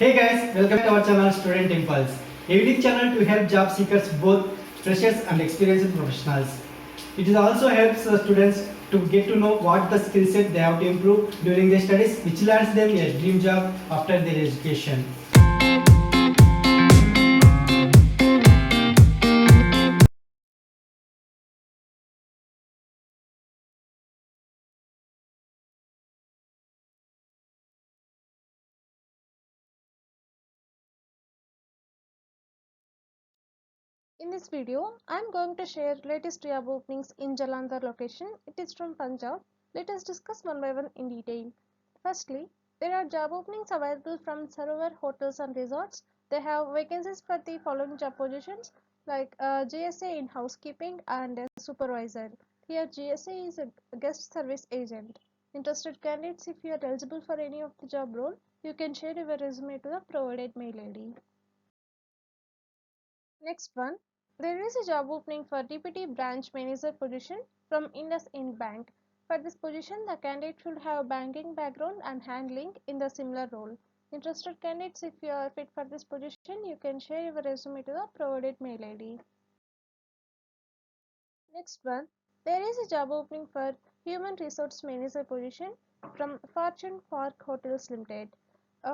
Hey guys, welcome to our channel Student Impulse, a unique channel to help job seekers, both freshers and experienced professionals. It also helps students to get to know what the skill set they have to improve during their studies, which lands them a dream job after their education. In this video, I am going to share latest job openings in Jalandhar location. It is from Punjab. Let us discuss one by one in detail. Firstly, there are job openings available from Sarovar Hotels and Resorts. They have vacancies for the following job positions like GSA in housekeeping and a supervisor. Here GSA is a guest service agent. Interested candidates, if you are eligible for any of the job role, you can share your resume to the provided mail ID. Next one, there is a job opening for Deputy Branch Manager position from IndusInd Bank. For this position, the candidate should have banking background and handling in the similar role. Interested candidates, if you are fit for this position, you can share your resume to the provided mail ID. Next one, there is a job opening for Human Resource Manager position from Fortune Park Hotels Limited.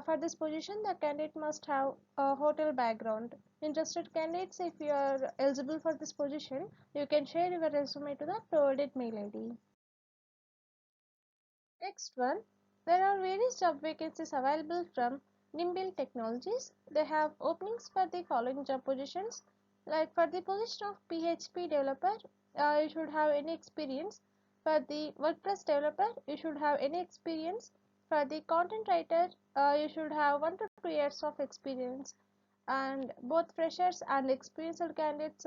For this position, the candidate must have a hotel background. Interested candidates, if you are eligible for this position, you can share your resume to the provided mail ID. Next one, there are various job vacancies available from Nimble Technologies. They have openings for the following job positions. Like for the position of PHP developer, you should have any experience. For the WordPress developer, you should have any experience. For the content writer, you should have 1 to 2 years of experience. And both freshers and experienced candidates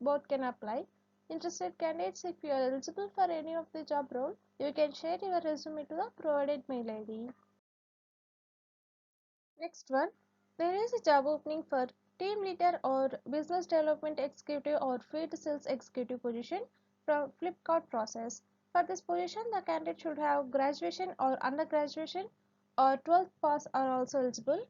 both can apply. Interested candidates, if you are eligible for any of the job role, you can share your resume to the provided mail ID. Next one, there is a job opening for team leader or business development executive or field sales executive position from Flipkart process. For this position, the candidate should have graduation or undergraduation or 12th pass are also eligible.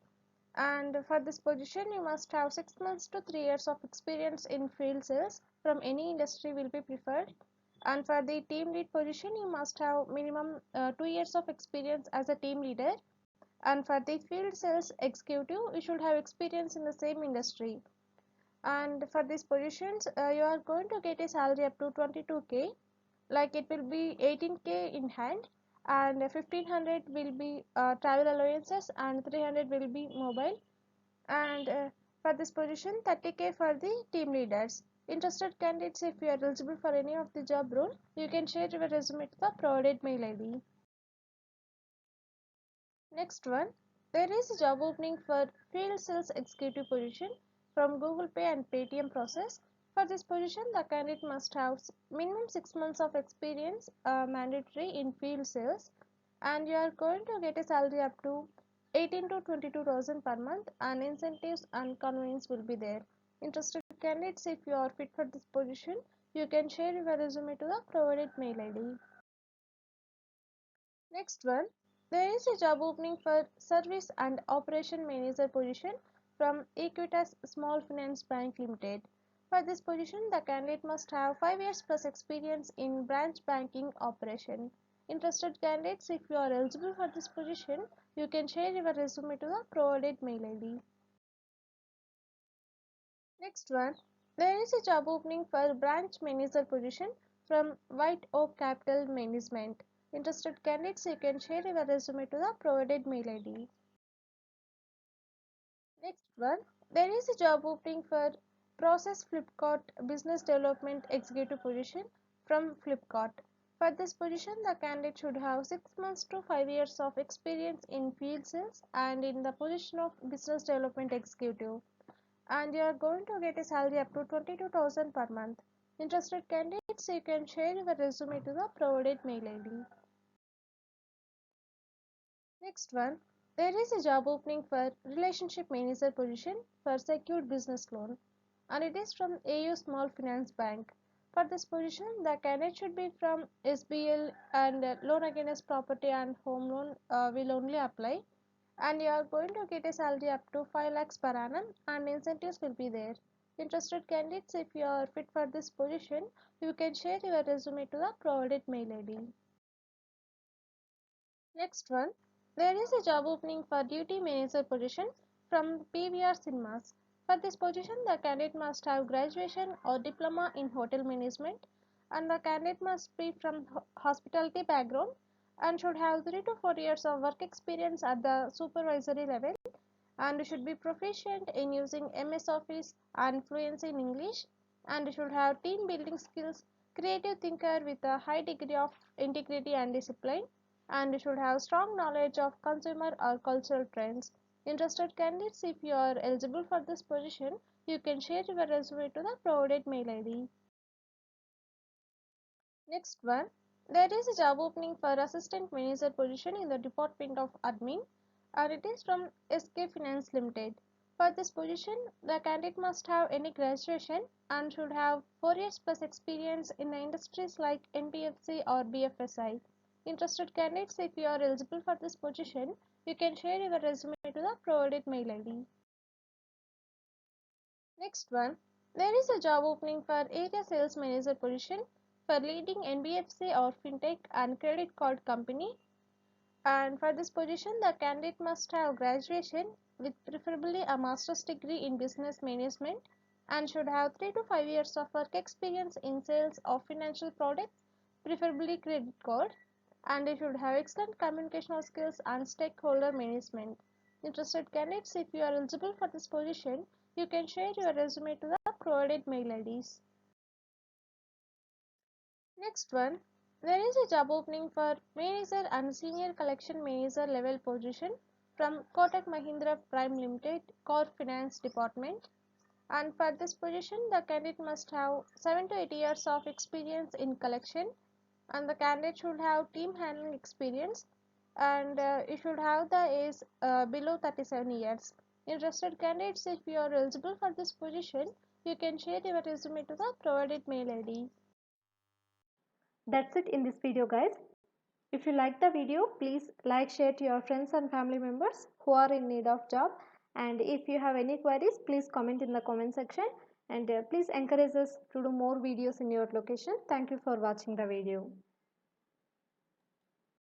And for this position, you must have 6 months to 3 years of experience in field sales from any industry will be preferred. And for the team lead position, you must have minimum 2 years of experience as a team leader. And for the field sales executive, you should have experience in the same industry. And for these positions, you are going to get a salary up to 22k. Like it will be 18k in hand, and 1500 will be travel allowances, and 300 will be mobile. And for this position, 30k for the team leaders. Interested candidates, if you are eligible for any of the job role, you can share your resume to the provided mail ID. Next one, there is a job opening for field sales executive position from Google Pay and Paytm process. For this position, the candidate must have minimum 6 months of experience mandatory in field sales, and you are going to get a salary up to 18 to 22,000 per month, and incentives and convenience will be there. Interested candidates, if you are fit for this position, you can share your resume to the provided mail ID. Next one, there is a job opening for Service and Operation Manager position from Equitas Small Finance Bank Limited. For this position, the candidate must have 5 years plus experience in branch banking operation. Interested candidates, if you are eligible for this position, you can share your resume to the provided mail ID. Next one, there is a job opening for branch manager position from White Oak Capital Management. Interested candidates, you can share your resume to the provided mail ID. Next one, there is a job opening for Process Flipkart Business Development Executive position from Flipkart. For this position, the candidate should have 6 months to 5 years of experience in field sales and in the position of Business Development Executive, and you are going to get a salary up to 22,000 per month. Interested candidates, you can share your resume to the provided mail ID. Next one, there is a job opening for relationship manager position for secured business loan, and it is from AU Small Finance Bank. For this position, the candidate should be from SBL, and loan against property and home loan will only apply. and you are going to get a salary up to 5 lakhs per annum and incentives will be there. Interested candidates, if you are fit for this position, you can share your resume to the provided mail ID. Next one, there is a job opening for duty manager position from PVR Cinemas. For this position, the candidate must have graduation or diploma in hotel management, and the candidate must be from hospitality background and should have 3 to 4 years of work experience at the supervisory level, and should be proficient in using MS Office and fluency in English, and should have team building skills, creative thinker with a high degree of integrity and discipline, and should have strong knowledge of consumer or cultural trends. Interested candidates, if you are eligible for this position, you can share your resume to the provided mail ID. Next one, there is a job opening for assistant manager position in the Department of Admin, and it is from SK Finance Limited. For this position, the candidate must have any graduation and should have 4 years plus experience in the industries like NBFC or BFSI. Interested candidates, if you are eligible for this position, you can share your resume to the provided mail ID. Next one, there is a job opening for area sales manager position for leading NBFC or fintech and credit card company, and for this position the candidate must have graduation with preferably a master's degree in business management and should have 3 to 5 years of work experience in sales of financial products, preferably credit card, and they should have excellent communicational skills and stakeholder management. Interested candidates, if you are eligible for this position, you can share your resume to the provided mail IDs. Next one, there is a job opening for manager and senior collection manager level position from Kotak Mahindra Prime Limited Core Finance Department, and for this position the candidate must have 7 to 8 years of experience in collection, and the candidate should have team handling experience, and you should have the age below 37 years. Interested candidates, if you are eligible for this position, you can share your resume to the provided mail ID. That's it in this video, guys. If you like the video, please like, share to your friends and family members who are in need of job. And if you have any queries, please comment in the comment section. And please encourage us to do more videos in your location. Thank you for watching the video.